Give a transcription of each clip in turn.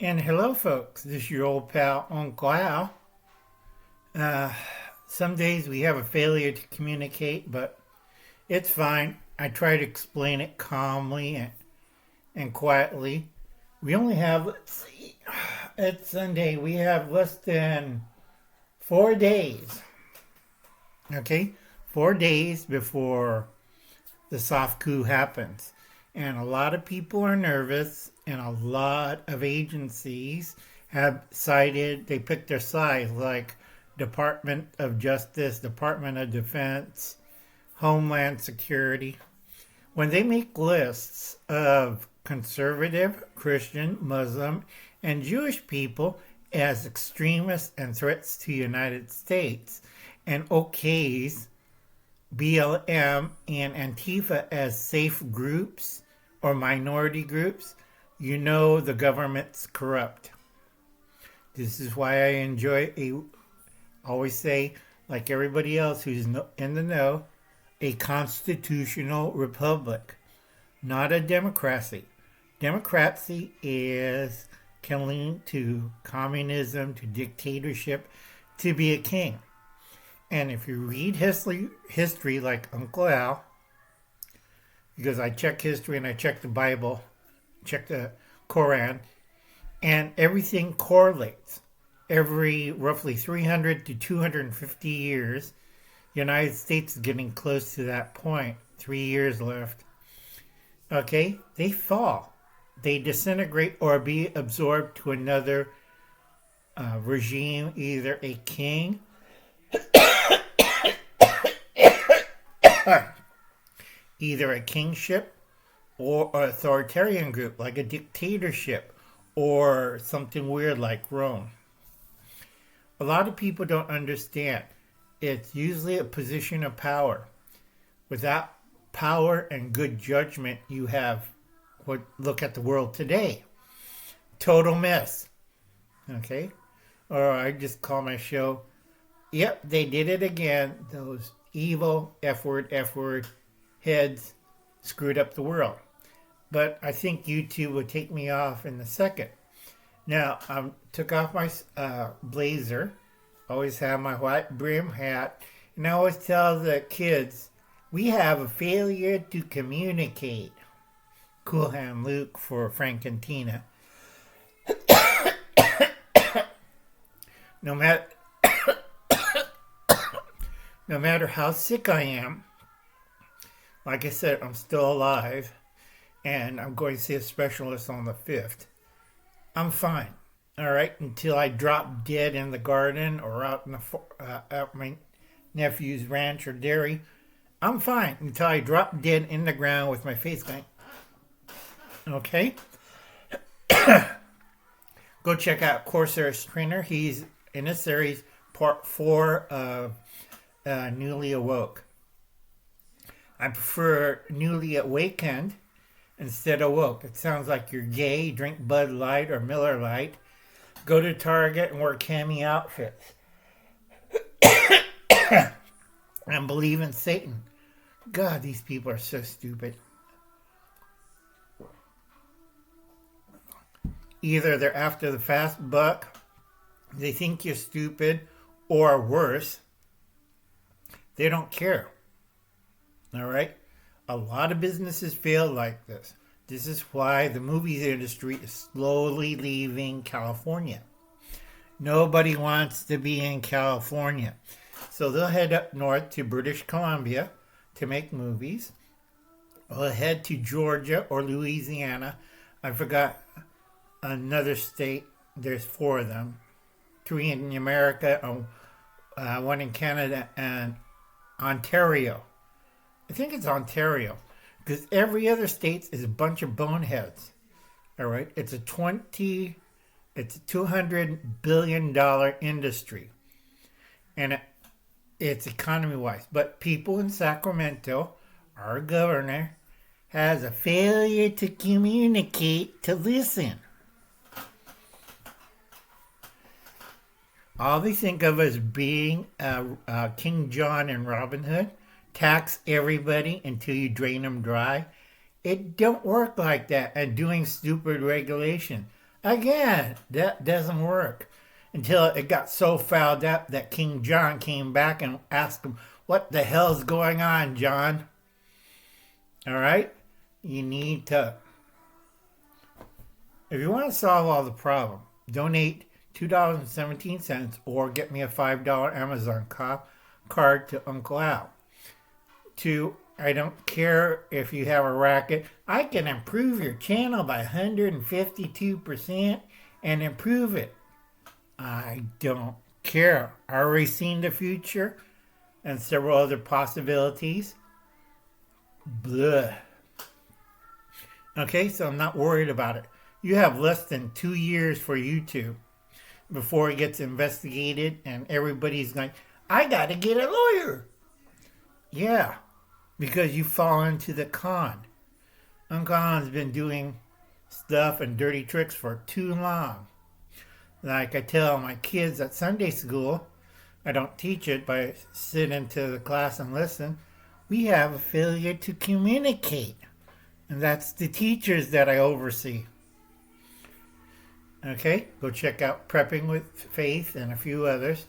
And hello, folks. This is your old pal, Uncle Al. Uh, some days we have a failure to communicate, but it's fine. I try to explain it calmly and quietly. We only have, let's see, it's Sunday. We have less than 4 days. Okay? 4 days before the soft coup happens. And a lot of people are nervous, and a lot of agencies have sided, they picked their sides, like Department of Justice, Department of Defense, Homeland Security. When they make lists of conservative, Christian, Muslim, and Jewish people as extremists and threats to the United States, and okays BLM and Antifa as safe groups or minority groups, you know the government's corrupt. This is why I always say, like everybody else who's in the know, a constitutional republic, not a democracy. Democracy can lean to communism, to dictatorship, to be a king. And if you read history like Uncle Al, because I check history and I check the Bible, check the Quran, and everything correlates. Every roughly 300 to 250 years, the United States is getting close to that point. 3 years left. Okay? They fall. They disintegrate or be absorbed to another regime, either a king either a kingship or an authoritarian group like a dictatorship or something weird like Rome. A lot of people don't understand. It's usually a position of power. Without power and good judgment, you have look at the world today. Total mess. Okay? Or I just call my show, yep, they did it again. Those evil F word heads screwed up the world. But I think YouTube would take me off in a second. Now, I took off my blazer. Always have my white brim hat. And I always tell the kids, we have a failure to communicate. Cool Hand Luke for Frank and Tina. No matter no matter how sick I am, like I said, I'm still alive, and I'm going to see a specialist on the 5th. I'm fine, all right, until I drop dead in the garden or out in out my nephew's ranch or dairy. I'm fine until I drop dead in the ground with my face going, okay? Go check out Corsair Trainer. He's in a series, part 4 of Newly Awoke. I prefer Newly Awakened instead of Woke. It sounds like you're gay, drink Bud Light or Miller Light, go to Target and wear cami outfits, and believe in Satan. God, these people are so stupid. Either they're after the fast buck, they think you're stupid, or worse, they don't care. All right? A lot of businesses fail like this. This is why the movies industry is slowly leaving California. Nobody wants to be in California. So they'll head up north to British Columbia to make movies. They'll head to Georgia or Louisiana. I forgot another state. There's 4 of them. 3 in America, 1 in Canada, and Ontario. I think it's Ontario, because every other state is a bunch of boneheads. All right, it's a $200 billion industry, and it's economy-wise. But people in Sacramento, our governor, has a failure to communicate, to listen. All they think of as being King John and Robin Hood. Tax everybody until you drain them dry. It don't work like that. And doing stupid regulation. Again, that doesn't work. Until it got so fouled up that King John came back and asked him, "What the hell's going on, John?" All right? You need to, if you want to solve all the problem, donate $2.17 or get me a $5 Amazon card to Uncle Al. I don't care if you have a racket. I can improve your channel by 152% and improve it. I don't care. I already seen the future and several other possibilities. Blah. Okay, so I'm not worried about it. You have less than 2 years for YouTube before it gets investigated and everybody's like, I gotta get a lawyer. Yeah, because you fall into the con. Uncle Al's been doing stuff and dirty tricks for too long. Like I tell my kids at Sunday school, I don't teach it, but I sit into the class and listen. We have a failure to communicate. And that's the teachers that I oversee. Okay, go check out Prepping with Faith and a few others.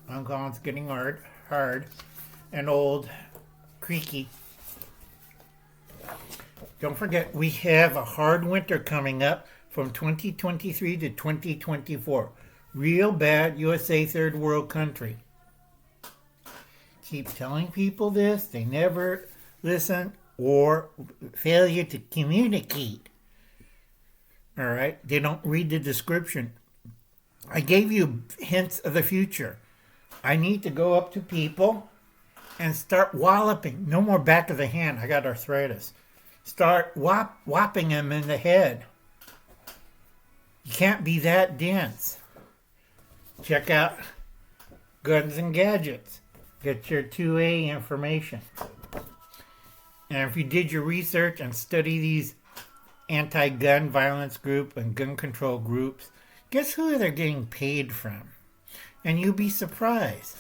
Uncle Al's getting hard and old, creaky. Don't forget, we have a hard winter coming up from 2023 to 2024. Real bad USA third world country. Keep telling people this, they never listen, or failure to communicate. All right, they don't read the description. I gave you hints of the future. I need to go up to people and start walloping. No more back of the hand. I got arthritis. Start whopping them in the head. You can't be that dense. Check out Guns and Gadgets. Get your 2A information. And if you did your research and study these anti-gun violence group and gun control groups, guess who they're getting paid from? And you'll be surprised.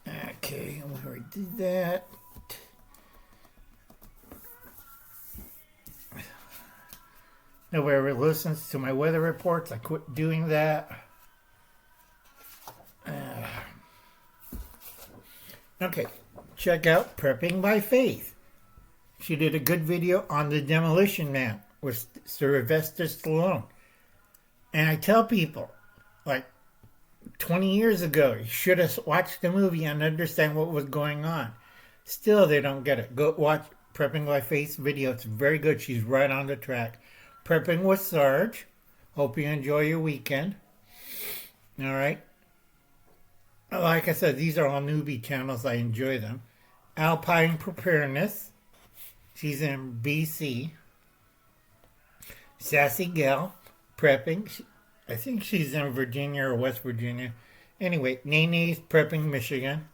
Okay, we already did that. Nobody ever listens to my weather reports. I quit doing that. Okay, check out Prepping by Faith. She did a good video on The Demolition Man with Sylvester Stallone. And I tell people, like 20 years ago, you should have watched the movie and understand what was going on. Still, they don't get it. Go watch Prepping by Faith's video. It's very good. She's right on the track. Prepping with Sarge. Hope you enjoy your weekend. All right. Like I said, these are all newbie channels. I enjoy them. Alpine Preparedness. She's in BC. Sassy Gal. Prepping. I think she's in Virginia or West Virginia. Anyway, Nene's Prepping, Michigan.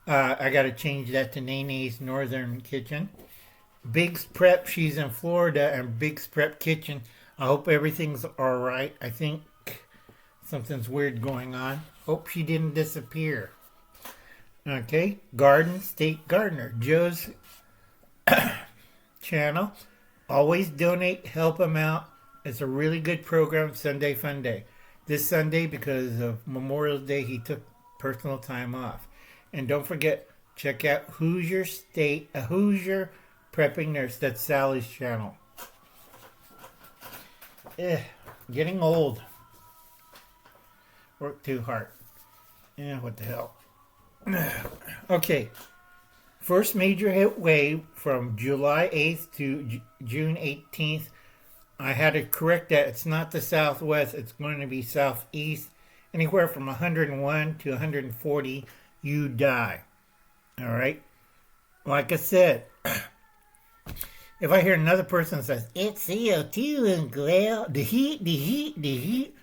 I got to change that to Nene's Northern Kitchen. Big's Prep, she's in Florida, and Big's Prep Kitchen. I hope everything's all right. I think something's weird going on. Hope she didn't disappear. Okay, Garden State Gardener. Joe's channel. Always donate, help him out. It's a really good program, Sunday Fun Day. This Sunday, because of Memorial Day, he took personal time off. And don't forget, check out Hoosier Prepping Nurse. That's Sally's channel. Getting old. Work too hard. What the hell. Okay. First major hit wave from July 8th to June 18th. I had to correct that. It's not the southwest. It's going to be southeast. Anywhere from 101 to 140, you die. All right? Like I said, if I hear another person says, it's CO2 and glare, the heat,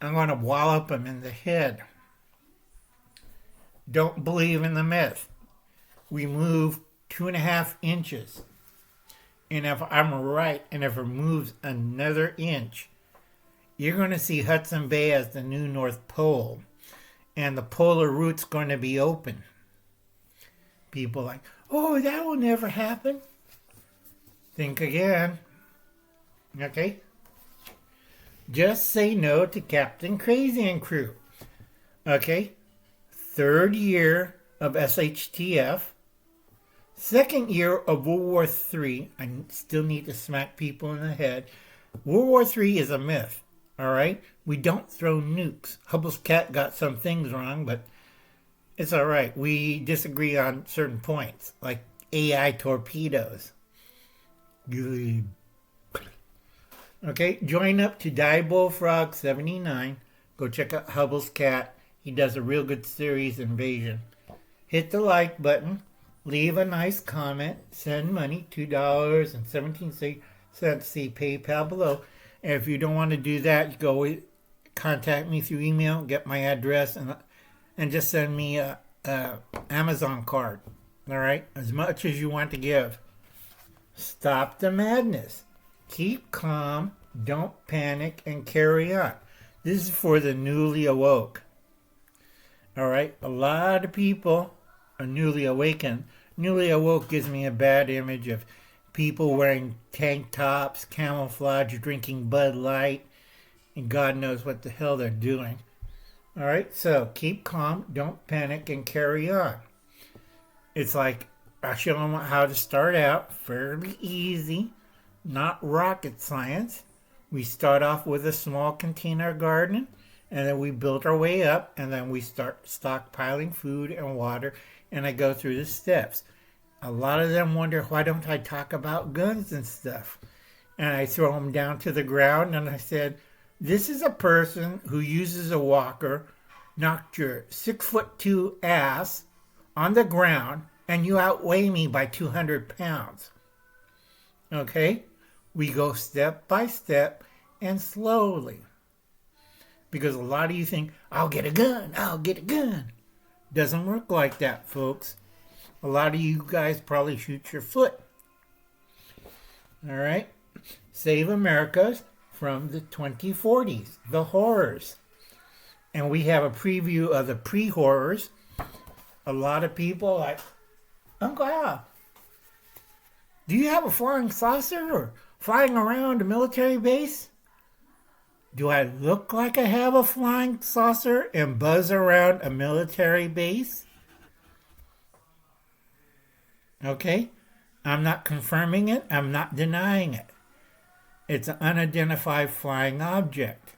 I'm going to wallop them in the head. Don't believe in the myth. We move 2.5 inches. And if I'm right, and if it moves another inch, you're going to see Hudson Bay as the new North Pole. And the polar route's going to be open. People like, Oh, that will never happen. Think again. Okay? Just say no to Captain Crazy and crew. Okay? 3rd year of SHTF. 2nd year of World War III. I still need to smack people in the head. World War III is a myth. Alright? We don't throw nukes. Hubble's cat got some things wrong, but it's alright. We disagree on certain points, like AI torpedoes. Good. Okay, join up to Diebulfrog 79. Go check out Hubble's cat. He does a real good series, Invasion. Hit the like button. Leave a nice comment. Send money, $2.17. See PayPal below. And if you don't want to do that, you go contact me through email, get my address, and just send me a Amazon card. All right? As much as you want to give. Stop the madness. Keep calm, don't panic, and carry on. This is for the newly awoke. All right? A lot of people are newly awakened. Newly awoke gives me a bad image of people wearing tank tops, camouflage, drinking Bud Light, and God knows what the hell they're doing. All right? So keep calm, don't panic, and carry on. It's like I show them how to start out. Fairly easy. Not rocket science. We start off with a small container garden, and then we build our way up, and then we start stockpiling food and water, and I go through the steps. A lot of them wonder, why don't I talk about guns and stuff? And I throw them down to the ground, and I said, this is a person who uses a walker, knocked your 6'2" ass on the ground, and you outweigh me by 200 pounds. Okay? We go step by step and slowly. Because a lot of you think, I'll get a gun. Doesn't work like that, folks. A lot of you guys probably shoot your foot. All right? Save America from the 2040s, the horrors. And we have a preview of the pre-horrors. A lot of people like, Uncle Al, do you have a flying saucer or flying around a military base? Do I look like I have a flying saucer and buzz around a military base? Okay? I'm not confirming it. I'm not denying it. It's an unidentified flying object.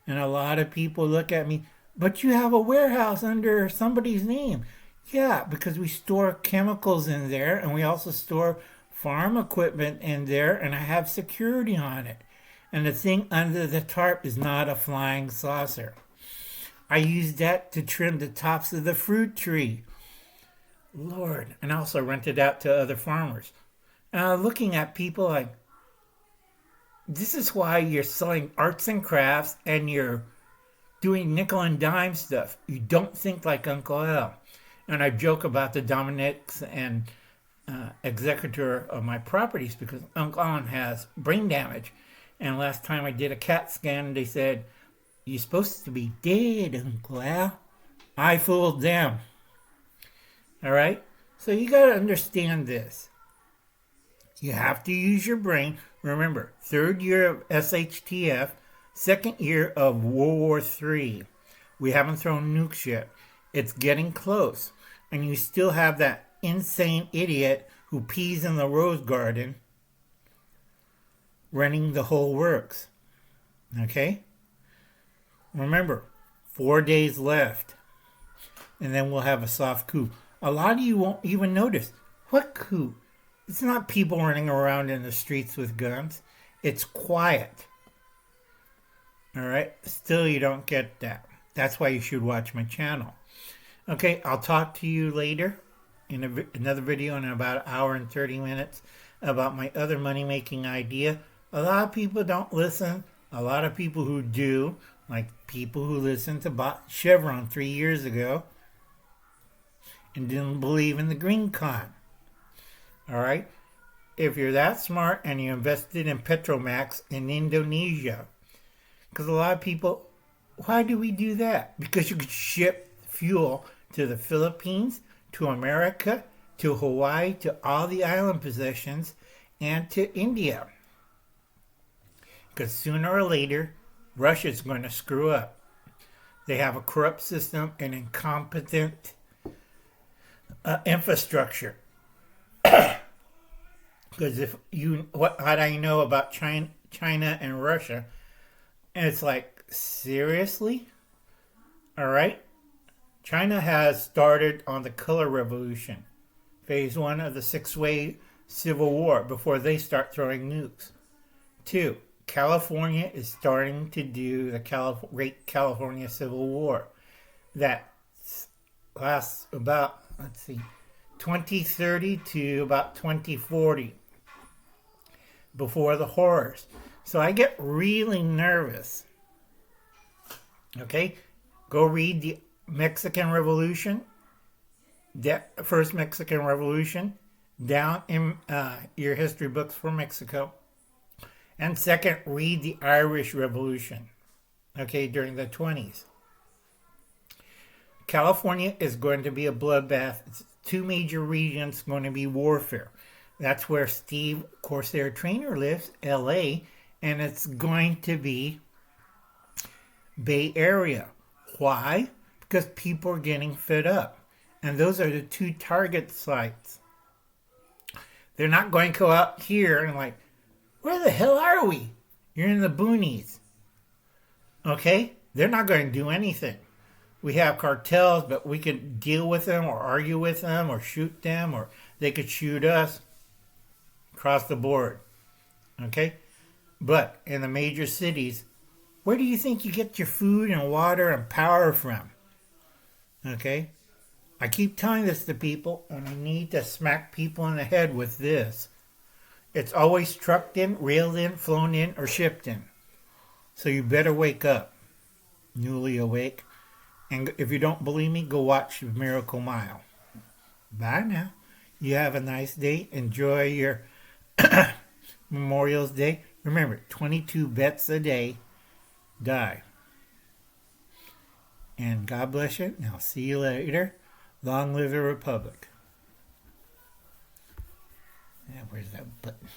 And a lot of people look at me, but you have a warehouse under somebody's name. Yeah, because we store chemicals in there, and we also store farm equipment in there, and I have security on it. And the thing under the tarp is not a flying saucer. I use that to trim the tops of the fruit tree. Lord. And I also rent it out to other farmers. And I'm looking at people like, this is why you're selling arts and crafts and you're doing nickel and dime stuff. You don't think like Uncle Al. And I joke about the Dominics and executor of my properties because Uncle Al has brain damage. And last time I did a CAT scan, they said, you're supposed to be dead, Uncle Al. I fooled them. All right? So you got to understand this. You have to use your brain. Remember, 3rd year of SHTF, 2nd year of World War III. We haven't thrown nukes yet. It's getting close. And you still have that insane idiot who pees in the rose garden running the whole works. Okay? Remember, 4 days left. And then we'll have a soft coup. A lot of you won't even notice. What coup? It's not people running around in the streets with guns. It's quiet. All right? Still, you don't get that. That's why you should watch my channel. Okay, I'll talk to you later in another video in about an hour and 30 minutes about my other money-making idea. A lot of people don't listen. A lot of people who do, like people who listened to Chevron 3 years ago and didn't believe in the green con. All right? If you're that smart and you invested in Petromax in Indonesia, because a lot of people, why do we do that? Because you could ship fuel to the Philippines, to America, to Hawaii, to all the island possessions, and to India. Because sooner or later, Russia's going to screw up. They have a corrupt system and incompetent infrastructure. Because if you, what I know about China and Russia, and it's like, seriously? All right? China has started on the color revolution, phase 1 of the 6-way civil war, before they start throwing nukes. 2, California is starting to do the Great California Civil War that lasts about, 2030 to about 2040, before the horrors. So I get really nervous. Okay? Go read the Mexican Revolution, the first Mexican Revolution, down in your history books for Mexico. And second, read the Irish Revolution, okay, during the 20s. California is going to be a bloodbath. It's 2 major regions going to be warfare. That's where Steve Corsair Trainer lives, LA, and it's going to be Bay Area. Why? Because people are getting fed up. And those are the 2 target sites. They're not going to go out here and like, where the hell are we? You're in the boonies. Okay? They're not going to do anything. We have cartels, but we could deal with them or argue with them or shoot them, or they could shoot us across the board. Okay? But in the major cities, where do you think you get your food and water and power from? Okay? I keep telling this to people, and I need to smack people in the head with this. It's always trucked in, railed in, flown in, or shipped in. So you better wake up, newly awake. And if you don't believe me, go watch Miracle Mile. Bye now. You have a nice day. Enjoy your Memorial's Day. Remember, 22 vets a day die. And God bless you. And I'll see you later. Long live the Republic. Yeah, where's that button?